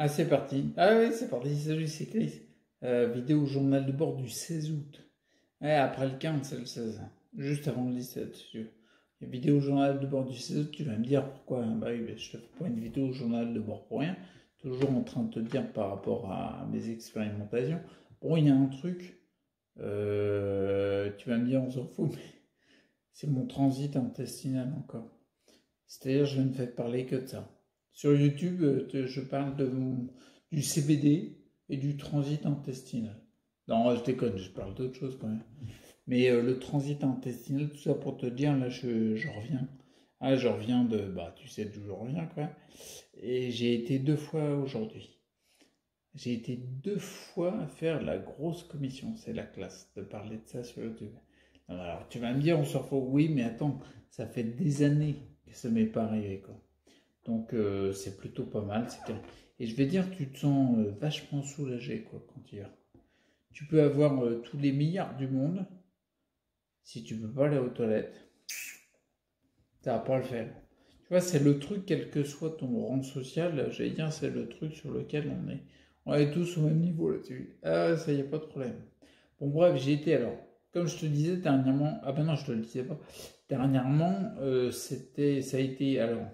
Ah, c'est parti. Ah oui, c'est parti. Salut, c'est Chris. Vidéo journal de bord du 16 août. Ouais, après le 15, c'est le 16. Juste avant le 17, si tu veux. Et vidéo journal de bord du 16 août, tu vas me dire pourquoi. Bah oui, bah, je te fais pas une vidéo journal de bord pour rien. Toujours en train de te dire par rapport à mes expérimentations. Bon, il y a un truc. Tu vas me dire, on s'en fout, mais c'est mon transit intestinal encore. C'est-à-dire, je ne fais parler que de ça. Sur YouTube, je parle du CBD et du transit intestinal. Non, je déconne, je parle d'autre chose quand même. Mais le transit intestinal, tout ça pour te dire, là, je reviens. Ah, je reviens bah, tu sais d'où je reviens, quoi. Et j'ai été 2 fois aujourd'hui. J'ai été 2 fois faire la grosse commission. C'est la classe de parler de ça sur YouTube. Alors, tu vas me dire, on s'en fout. Oui, mais attends, ça fait des années que ça m'est pas arrivé, quoi. Donc c'est plutôt pas mal. Et je vais dire, tu te sens vachement soulagé quoi, quand tu y vas. Tu peux avoir tous les milliards du monde. Si tu peux pas aller aux toilettes, ça va pas le faire. Tu vois, c'est le truc, quel que soit ton rang social, j'allais dire, c'est le truc sur lequel on est tous au même niveau là-dessus. Ah, ça y a pas de problème. Bon, bref, j'ai été alors, comme je te disais dernièrement, ah ben non, je te le disais pas. Dernièrement, ça a été alors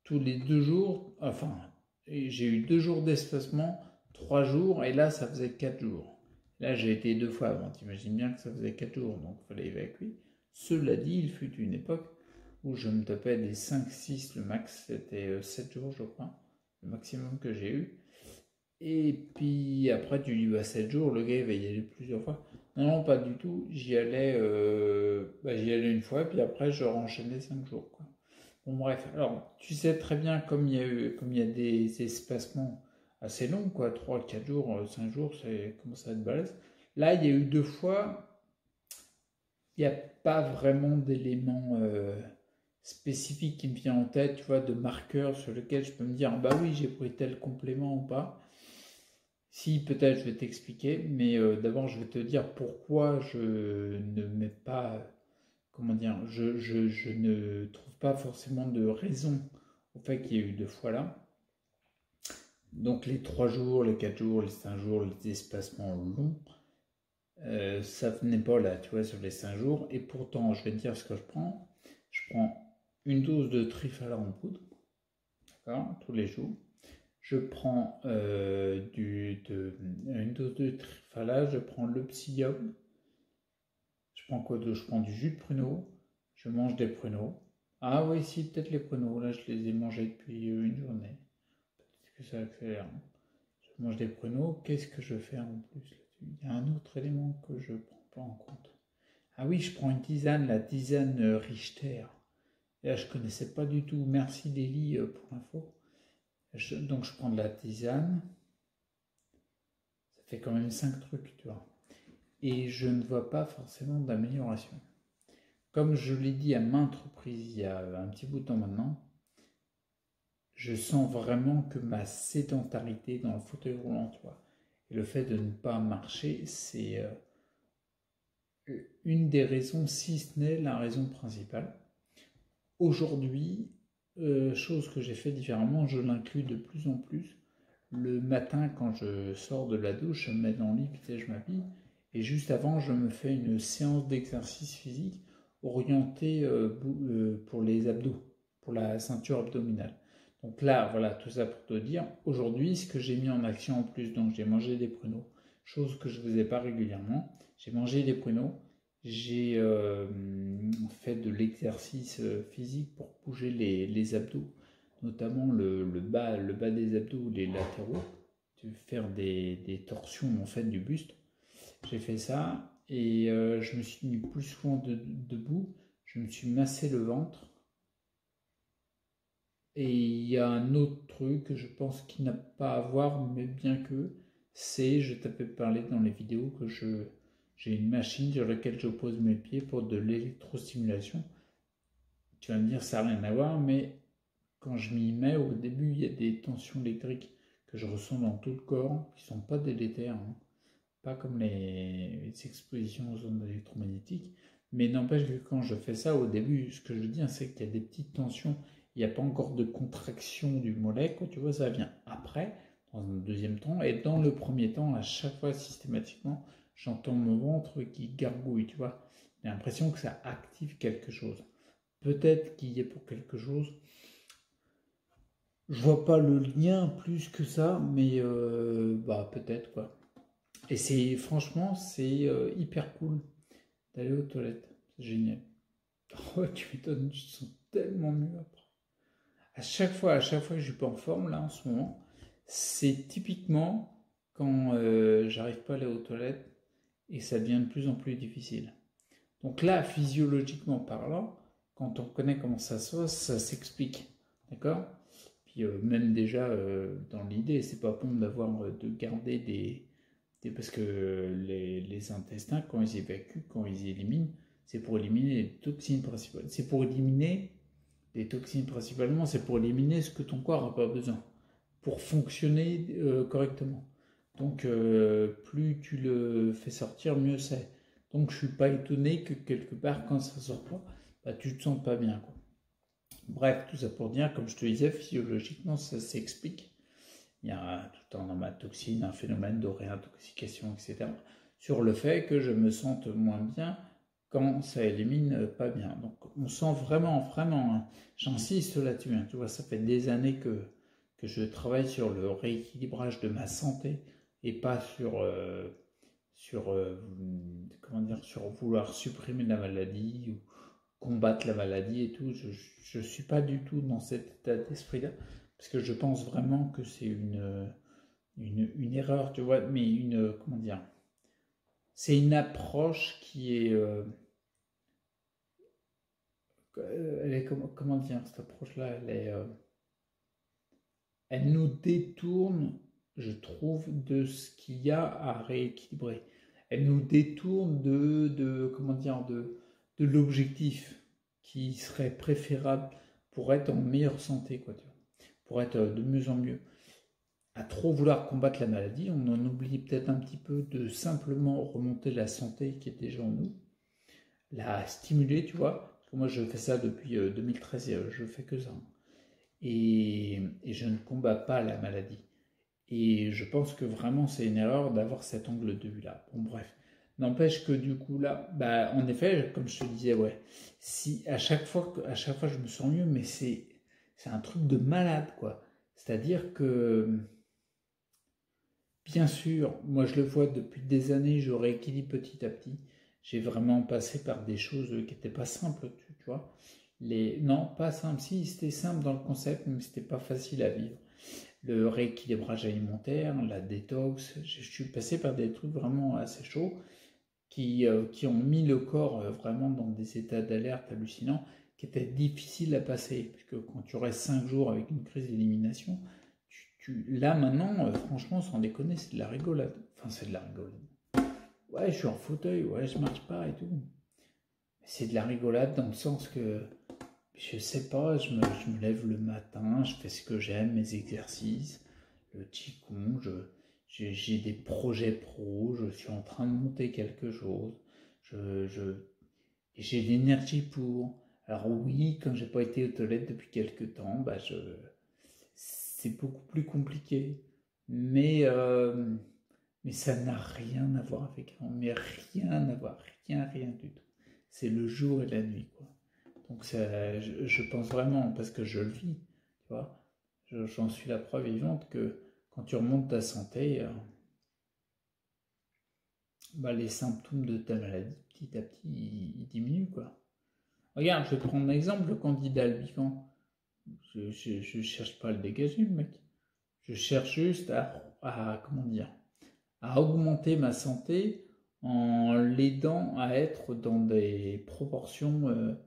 tous les 2 jours, enfin, j'ai eu 2 jours d'espacement, 3 jours, et là, ça faisait 4 jours. Là, j'ai été 2 fois avant, t'imagines bien que ça faisait 4 jours, donc il fallait évacuer. Cela dit, il fut une époque où je me tapais des 5-6 le max, c'était 7 jours, je crois, le maximum que j'ai eu. Et puis après, tu dis, bah, 7 jours, le gars, il va y aller plusieurs fois. Non, non, pas du tout, j'y allais une fois, puis après, je renchaînais 5 jours, quoi. Bon, bref, alors tu sais très bien comme il y a des espacements assez longs, quoi, 3, 4 jours, 5 jours, c'est commence à être balèze. Là, il y a eu 2 fois, il n'y a pas vraiment d'éléments spécifiques qui me viennent en tête, tu vois, de marqueurs sur lesquels je peux me dire, bah oui, j'ai pris tel complément ou pas. Si, peut-être, je vais t'expliquer, mais d'abord, je vais te dire pourquoi je ne mets pas comment dire, je ne trouve pas forcément de raison au fait qu'il y ait eu 2 fois là. Donc les 3 jours, les 4 jours, les 5 jours, les espacements longs, ça venait pas là, tu vois, sur les 5 jours. Et pourtant, je vais te dire ce que je prends. Je prends une dose de Trifala en poudre, d'accord, tous les jours. Je prends une dose de Trifala, je prends le psyllium. Je prends quoi d'autre? Je prends du jus de pruneau. Je mange des pruneaux. Ah oui, si, peut-être les pruneaux. Là, je les ai mangés depuis une journée. Peut-être que ça accélère, hein. Je mange des pruneaux. Qu'est-ce que je fais en plus là-dessus? Il y a un autre élément que je ne prends pas en compte. Ah oui, je prends une tisane, la tisane Richter. Et là, je ne connaissais pas du tout. Merci Lélie pour l'info. Donc, je prends de la tisane. Ça fait quand même 5 trucs, tu vois. Et je ne vois pas forcément d'amélioration. Comme je l'ai dit à maintes reprises il y a un petit bout de temps maintenant, je sens vraiment que ma sédentarité dans le fauteuil roulant, tu vois, et le fait de ne pas marcher, c'est une des raisons, si ce n'est la raison principale. Aujourd'hui, chose que j'ai fait différemment, je l'inclus de plus en plus. Le matin, quand je sors de la douche, je me mets dans le lit, puis je m'habille, et juste avant, je me fais une séance d'exercice physique orientée pour les abdos, pour la ceinture abdominale. Donc là, voilà, tout ça pour te dire, aujourd'hui, ce que j'ai mis en action en plus, donc j'ai mangé des pruneaux, chose que je ne faisais pas régulièrement. J'ai mangé des pruneaux, j'ai fait de l'exercice physique pour bouger les abdos, notamment le bas des abdos, les latéraux, de faire des torsions en fait du buste. J'ai fait ça et je me suis mis plus souvent debout, je me suis massé le ventre. Et il y a un autre truc que je pense qu'il n'a pas à voir, mais bien que, c'est, je t'avais parlé dans les vidéos que j'ai une machine sur laquelle je pose mes pieds pour de l'électrostimulation. Tu vas me dire, ça n'a rien à voir, mais quand je m'y mets, au début, il y a des tensions électriques que je ressens dans tout le corps, qui ne sont pas délétères, hein. Pas comme les expositions aux ondes électromagnétiques, mais n'empêche que quand je fais ça, au début, ce que je veux dire, c'est qu'il y a des petites tensions, il n'y a pas encore de contraction du mollet, quoi, tu vois, ça vient après, dans un deuxième temps. Et dans le premier temps, à chaque fois, systématiquement, j'entends mon ventre qui gargouille, tu vois. J'ai l'impression que ça active quelque chose. Peut-être qu'il y est pour quelque chose. Je vois pas le lien plus que ça, mais bah peut-être quoi. Et c'est franchement, c'est hyper cool d'aller aux toilettes. C'est génial. Oh, tu m'étonnes, je sens tellement mieux après. À chaque fois que je suis pas en forme là en ce moment, c'est typiquement quand j'arrive pas à aller aux toilettes et ça devient de plus en plus difficile. Donc là, physiologiquement parlant, quand on connaît comment ça se passe, ça s'explique. D'accord? Puis même déjà, dans l'idée, c'est pas bon d'avoir de garder parce que les intestins, quand ils évacuent, quand ils éliminent, c'est pour éliminer les toxines principales. C'est pour éliminer les toxines principalement, c'est pour éliminer ce que ton corps n'a pas besoin, pour fonctionner correctement. Donc plus tu le fais sortir, mieux c'est. Donc je suis pas étonné que quelque part, quand ça sort pas, bah, tu te sens pas bien, quoi. Bref, tout ça pour dire, comme je te disais, physiologiquement, ça s'explique. Il y a tout en amatoxine, un phénomène de réintoxication, etc. Sur le fait que je me sente moins bien quand ça élimine pas bien. Donc on sent vraiment, vraiment, hein, j'insiste là-dessus, hein, tu vois, ça fait des années que je travaille sur le rééquilibrage de ma santé et pas comment dire, sur vouloir supprimer la maladie ou combattre la maladie et tout. Je suis pas du tout dans cet état d'esprit-là parce que je pense vraiment que c'est une erreur, tu vois, mais comment dire, c'est une approche qui est, elle est comment dire, cette approche-là, elle nous détourne, je trouve, de ce qu'il y a à rééquilibrer. Elle nous détourne comment dire, de l'objectif qui serait préférable pour être en meilleure santé, quoi, tu vois, pour être de mieux en mieux. À trop vouloir combattre la maladie, on en oublie peut-être un petit peu de simplement remonter la santé qui est déjà en nous, la stimuler, tu vois. Parce que moi, je fais ça depuis 2013, je fais que ça. Et je ne combats pas la maladie. Et je pense que vraiment c'est une erreur d'avoir cet angle de vue là. Bon bref. N'empêche que du coup là, bah en effet, comme je te disais, ouais, si à chaque fois je me sens mieux, mais c'est un truc de malade quoi. C'est-à-dire que bien sûr, moi je le vois depuis des années, je rééquilibre petit à petit. J'ai vraiment passé par des choses qui n'étaient pas simples, tu vois. Non, pas simple. Si, c'était simple dans le concept, mais c'était pas facile à vivre. Le rééquilibrage alimentaire, la détox, je suis passé par des trucs vraiment assez chauds qui ont mis le corps vraiment dans des états d'alerte hallucinants qui étaient difficiles à passer. Parce que quand tu restes 5 jours avec une crise d'élimination, là maintenant, franchement, sans déconner, c'est de la rigolade. Enfin, c'est de la rigolade. Ouais, je suis en fauteuil, ouais, je marche pas et tout. C'est de la rigolade dans le sens que je sais pas, je me lève le matin, je fais ce que j'aime, mes exercices, le qigong, j'ai des projets pro, je suis en train de monter quelque chose, et j'ai l'énergie pour. Alors oui, quand j'ai pas été aux toilettes depuis quelques temps, bah c'est beaucoup plus compliqué, mais ça n'a rien à voir avec avant, mais rien à voir, rien du tout. C'est le jour et la nuit, quoi. Donc je pense vraiment, parce que je le vis, tu vois, j'en suis la preuve vivante que quand tu remontes ta santé, bah, les symptômes de ta maladie, petit à petit, ils diminuent, quoi. Regarde, je vais te prendre un exemple, le candidat albicans. Je cherche pas à le dégager, le mec. Je cherche juste comment dire, à augmenter ma santé en l'aidant à être dans des proportions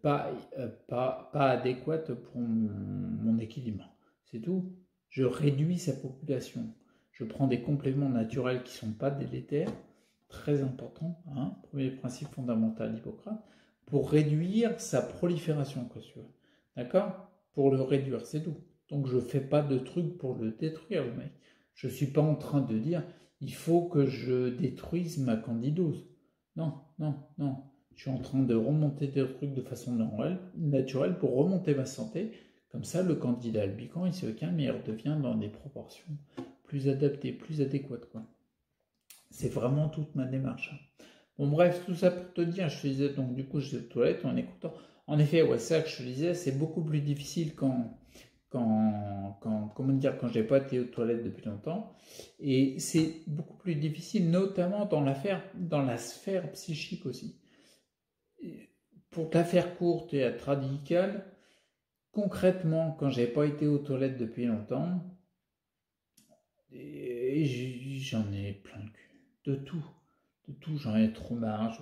pas adéquate pour mon équilibre. C'est tout. Je réduis sa population. Je prends des compléments naturels qui ne sont pas délétères, très important, hein, premier principe fondamental d'Hippocrate, pour réduire sa prolifération, quoi, tu veux. D'accord? Pour le réduire, c'est tout. Donc je ne fais pas de trucs pour le détruire, le mec. Je ne suis pas en train de dire il faut que je détruise ma candidose. Non, non, non. Je suis en train de remonter des trucs de façon naturelle pour remonter ma santé. Comme ça, le candidat albican, il se calme et il redevient dans des proportions plus adaptées, plus adéquates, quoi. C'est vraiment toute ma démarche. Bon, bref, tout ça pour te dire, je te disais, donc du coup, j'étais aux toilettes en écoutant. En effet, ouais, c'est ça que je te disais, c'est beaucoup plus difficile comment dire, quand j'ai pas été aux toilettes depuis longtemps. Et c'est beaucoup plus difficile, notamment dans la sphère psychique aussi. Pour te la faire courte et être radicale, concrètement, quand j'ai pas été aux toilettes depuis longtemps, j'en ai plein le cul. De tout, j'en ai trop marre.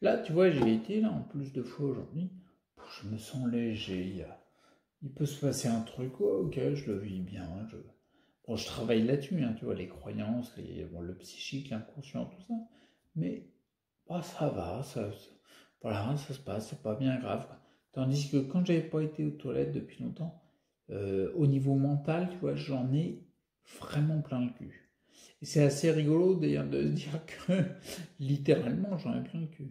Là, tu vois, j'ai été là en plus de fois aujourd'hui. Je me sens léger. Il peut se passer un truc, oh, ok, je le vis bien. Bon, je travaille là-dessus, hein, tu vois, les croyances, le psychique, l'inconscient, tout ça. Mais bah, ça va, voilà, ça se passe, c'est pas bien grave, quoi. Tandis que quand j'avais pas été aux toilettes depuis longtemps, au niveau mental, tu vois, j'en ai vraiment plein le cul. Et c'est assez rigolo d'ailleurs de se dire que littéralement j'en ai plein le cul.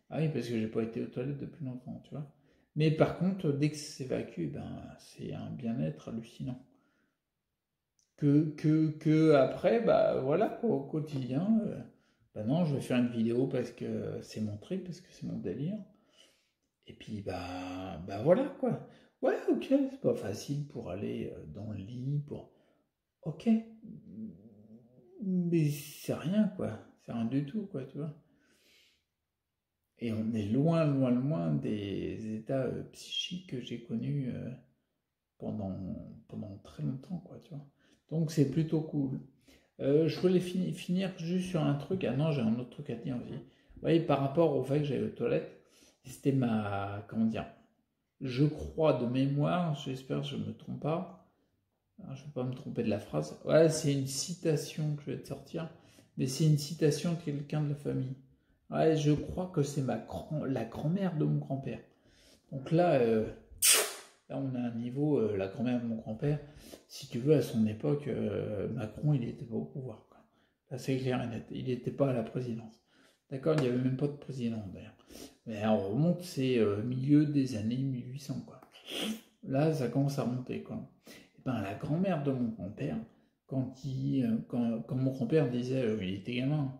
Ah oui, parce que j'ai pas été aux toilettes depuis longtemps, tu vois. Mais par contre, dès que ça s'évacue, ben, c'est un bien-être hallucinant. Que après, bah voilà, quoi, au quotidien, bah non, je vais faire une vidéo parce que c'est mon trip, parce que c'est mon délire. Et puis, bah voilà, quoi. Ouais, ok, c'est pas facile pour aller dans le lit, Ok, mais c'est rien, quoi. C'est rien du tout, quoi, tu vois. Et on est loin, loin, loin des états psychiques que j'ai connus pendant très longtemps, quoi, tu vois. Donc c'est plutôt cool. Je voulais finir juste sur un truc. Ah non, j'ai un autre truc à dire aussi. Oui, par rapport au fait que j'allais aux toilettes, c'était comment dire, je crois de mémoire, j'espère que je ne me trompe pas. Alors, je ne vais pas me tromper de la phrase. Ouais, c'est une citation que je vais te sortir, mais c'est une citation de quelqu'un de la famille. Ouais, je crois que c'est la grand-mère de mon grand-père. Donc là, on a un niveau, la grand-mère de mon grand-père, si tu veux, à son époque, Macron, il n'était pas au pouvoir, quoi. Là, c'est clair et net. Il n'était pas à la présidence. D'accord, il n'y avait même pas de président, d'ailleurs. Mais on remonte, c'est milieu des années 1800, quoi. Là, ça commence à remonter, quoi. Et ben, la grand-mère de mon grand-père, quand mon grand-père disait, il était gamin,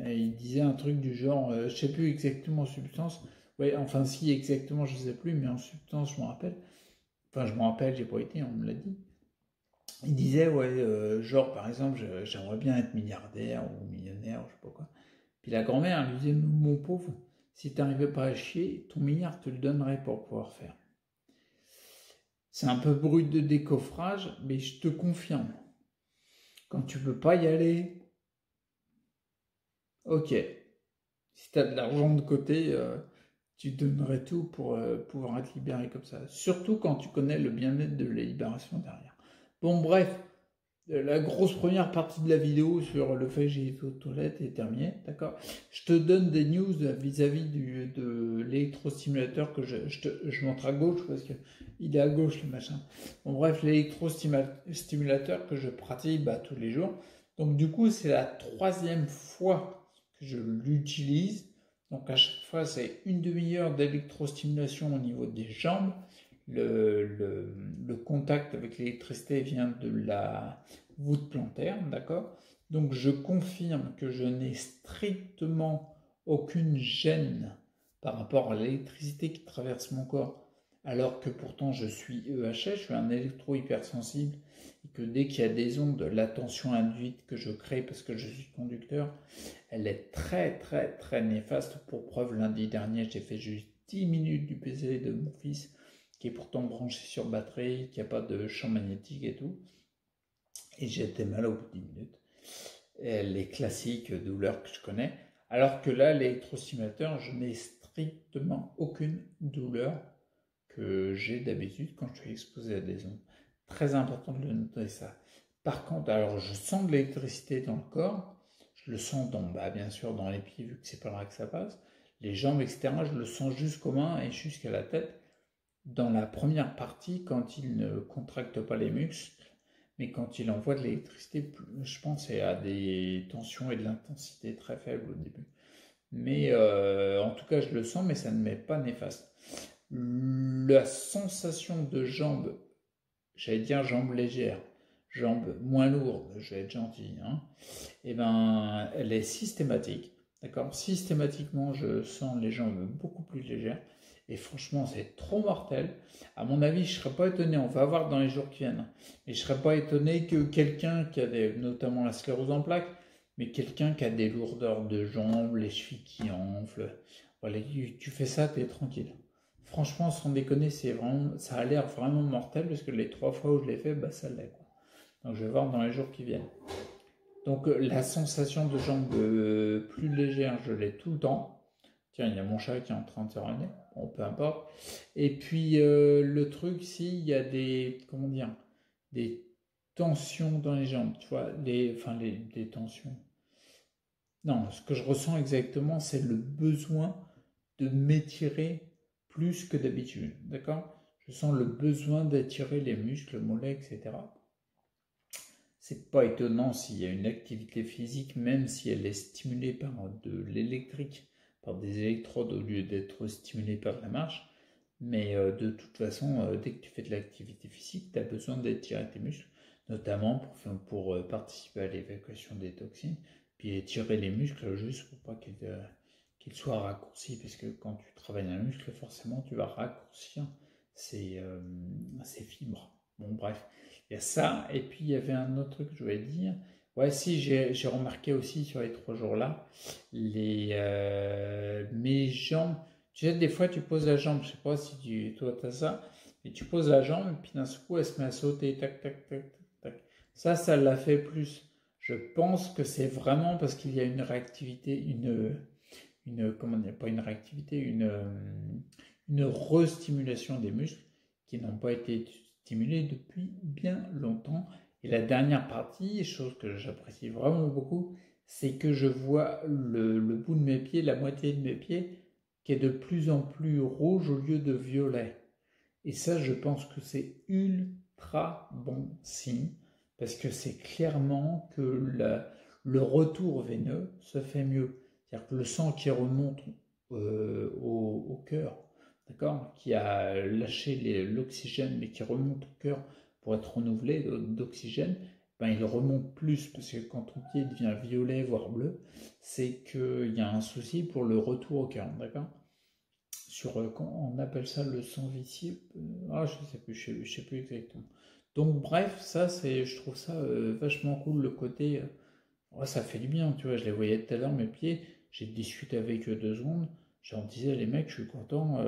il disait un truc du genre, je sais plus exactement en substance, ouais, enfin si exactement, je sais plus, mais en substance, je me rappelle. Enfin, je me rappelle, j'ai pas été, on me l'a dit. Il disait, ouais, genre par exemple, j'aimerais bien être milliardaire ou millionnaire, je sais pas quoi. Puis la grand-mère lui disait, mon pauvre, si t'arrivais pas à chier, ton milliard te le donnerais pour pouvoir faire. C'est un peu brut de décoffrage, mais je te confirme, quand tu peux pas y aller, ok, si tu as de l'argent de côté, tu donnerais tout pour pouvoir être libéré comme ça. Surtout quand tu connais le bien-être de la libération derrière. Bon, bref, la grosse première partie de la vidéo sur le fait que j'ai été aux toilettes est terminée, d'accord. Je te donne des news vis-à-vis de l'électrostimulateur que je montre à gauche parce qu'il est à gauche le machin. Bon, bref, l'électrostimulateur que je pratique tous les jours. Donc du coup, c'est la 3e fois que je l'utilise. Donc à chaque fois, c'est une demi-heure d'électrostimulation au niveau des jambes. Le contact avec l'électricité vient de la voûte plantaire, d'accord. Donc je confirme que je n'ai strictement aucune gêne par rapport à l'électricité qui traverse mon corps, alors que pourtant je suis EHS, je suis un électro-hypersensible, et que dès qu'il y a des ondes, la tension induite que je crée parce que je suis conducteur, elle est très très très néfaste. Pour preuve, lundi dernier, j'ai fait juste 10 minutes du PC de mon fils, qui est pourtant branché sur batterie, qui n'a pas de champ magnétique et tout. Et j'étais mal au bout de 10 minutes. Et les classiques douleurs que je connais. Alors que là, l'électrostimulateur, je n'ai strictement aucune douleur que j'ai d'habitude quand je suis exposé à des ondes. Très important de le noter ça. Par contre, alors je sens de l'électricité dans le corps. Je le sens bien sûr dans les pieds, vu que c'est par là que ça passe. Les jambes, etc., je le sens jusqu'aux mains et jusqu'à la tête. Dans la première partie, quand il ne contracte pas les muscles, mais quand il envoie de l'électricité, je pense c'est à des tensions et de l'intensité très faibles au début. Mais en tout cas, je le sens, mais ça ne m'est pas néfaste. la sensation de jambes, j'allais dire jambes légères, jambes moins lourdes, je vais être gentil, hein, et ben, elle est systématique. D'accord? Systématiquement, je sens les jambes beaucoup plus légères. Et franchement, c'est trop mortel. À mon avis, je ne serais pas étonné, on va voir dans les jours qui viennent, mais je ne serais pas étonné que quelqu'un qui a notamment la sclérose en plaques, mais quelqu'un qui a des lourdeurs de jambes, les chevilles qui enflent, voilà, tu fais ça, tu es tranquille. Franchement, sans déconner, ça a l'air vraiment mortel parce que les 3 fois où je l'ai fait, bah, ça l'est, quoi. Donc je vais voir dans les jours qui viennent. Donc la sensation de jambes plus légère, je l'ai tout le temps. Tiens, il y a mon chat qui est en train de se ramener. Bon, peu importe. Et puis le truc, si, il y a comment dire, des tensions dans les jambes, tu vois, des tensions. Non, ce que je ressens exactement, c'est le besoin de m'étirer plus que d'habitude, d'accord? Je sens le besoin d'étirer les muscles, mollets, etc. C'est pas étonnant s'il y a une activité physique, même si elle est stimulée par de l'électrique, par des électrodes au lieu d'être stimulée par la marche. Mais de toute façon, dès que tu fais de l'activité physique, tu as besoin d'étirer tes muscles, notamment pour participer à l'évacuation des toxines, puis étirer les muscles juste pour pas qu'ils soient raccourcis, parce que quand tu travailles un muscle, forcément, tu vas raccourcir ses fibres. Bon, bref, il y a ça, et puis il y avait un autre truc que je voulais dire. Ouais, si, j'ai remarqué aussi sur les 3 jours-là, mes jambes, tu sais, des fois tu poses la jambe, je sais pas si toi t'as ça, et tu poses la jambe, et puis d'un coup elle se met à sauter, tac, tac, tac, tac, tac. Ça l'a fait plus. Je pense que c'est vraiment parce qu'il y a une réactivité, comment dire, pas une réactivité, une restimulation des muscles qui n'ont pas été stimulés depuis bien longtemps. Et la dernière partie, chose que j'apprécie vraiment beaucoup, c'est que je vois le bout de mes pieds, la moitié de mes pieds, qui est de plus en plus rouge au lieu de violet. Et ça, je pense que c'est ultra bon signe, parce que c'est clairement que le retour veineux se fait mieux. C'est-à-dire que le sang qui remonte au cœur, d'accord, qui a lâché l'oxygène, mais qui remonte au cœur pour être renouvelé d'oxygène, ben, il remonte plus, parce que quand ton pied devient violet, voire bleu, c'est qu'il y a un souci pour le retour au cœur, d'accord? On appelle ça le sang vicié. Je sais plus, je sais plus exactement. Donc bref, ça je trouve ça vachement cool le côté. Ça fait du bien, tu vois. Je les voyais tout à l'heure mes pieds. J'ai discuté avec eux 2 secondes. J'en disais les mecs, je suis content.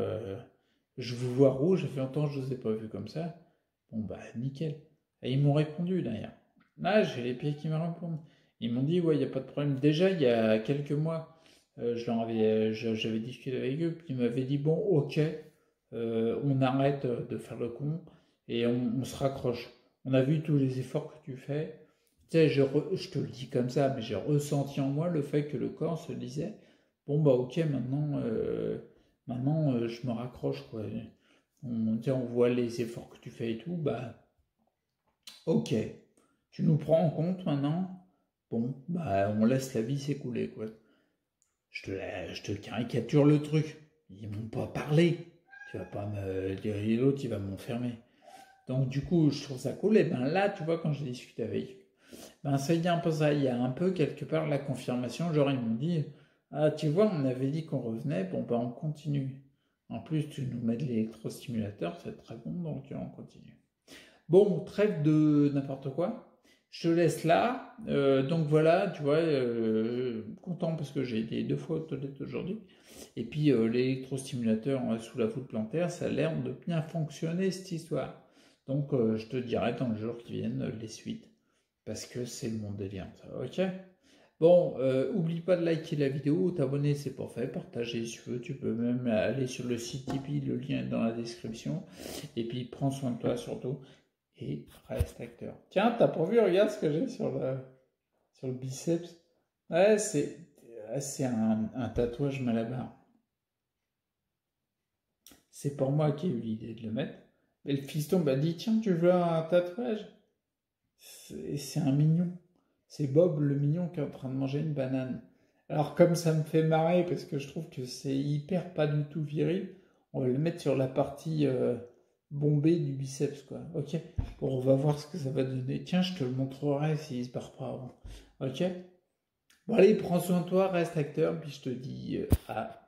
Je vous vois rouge. Ça fait longtemps que je ne vous ai pas vu comme ça. Bon bah nickel. Et ils m'ont répondu d'ailleurs. Là, j'ai les pieds qui me répondent. Ils m'ont dit ouais, il y a pas de problème. Déjà il y a quelques mois. J'avais discuté avec eux, puis ils m'avaient dit bon, ok, on arrête de faire le con et on se raccroche. On a vu tous les efforts que tu fais. Tu sais, je te le dis comme ça, mais j'ai ressenti en moi le fait que le corps se disait bon, bah ok, maintenant je me raccroche, quoi. On voit les efforts que tu fais et tout, bah ok, tu nous prends en compte maintenant. Bon, bah on laisse la vie s'écouler, quoi. Je te caricature le truc. Ils m'ont pas parlé. Tu vas pas me dire l'autre, il va m'enfermer. Donc du coup, je trouve ça cool. Et ben là, tu vois, quand j'ai discuté avec eux, ben ça y est un peu ça. Il y a un peu quelque part la confirmation. Genre ils m'ont dit, ah tu vois, on avait dit qu'on revenait. Bon ben on continue. En plus, tu nous mets de l'électrostimulateur, c'est très bon, donc on continue. Bon, trêve de n'importe quoi. Je te laisse là. Donc voilà, tu vois, content parce que j'ai été 2 fois aux toilettes aujourd'hui. Et puis l'électrostimulateur sous la voûte plantaire, ça a l'air de bien fonctionner cette histoire. Donc je te dirai dans le jour qui viennent les suites. Parce que c'est mon délire, ça, ok? Bon, oublie pas de liker la vidéo, t'abonner c'est pas fait, partager si tu veux, tu peux même aller sur le site Tipeee, le lien est dans la description. Et puis prends soin de toi surtout et reste acteur. Tiens, t'as pas vu, regarde ce que j'ai sur le biceps. Ouais, c'est un tatouage malabar. C'est pour moi qui ai eu l'idée de le mettre. Et le fiston m'a dit, tiens, tu veux un tatouage? C'est un mignon. C'est Bob le mignon qui est en train de manger une banane. Alors comme ça me fait marrer parce que je trouve que c'est hyper pas du tout viril, On va le mettre sur la partie bombée du biceps, quoi. Ok? Bon, on va voir ce que ça va donner. Tiens, je te le montrerai s'il se barre pas avant. Ok? Bon, allez, prends soin de toi, reste acteur, puis je te dis à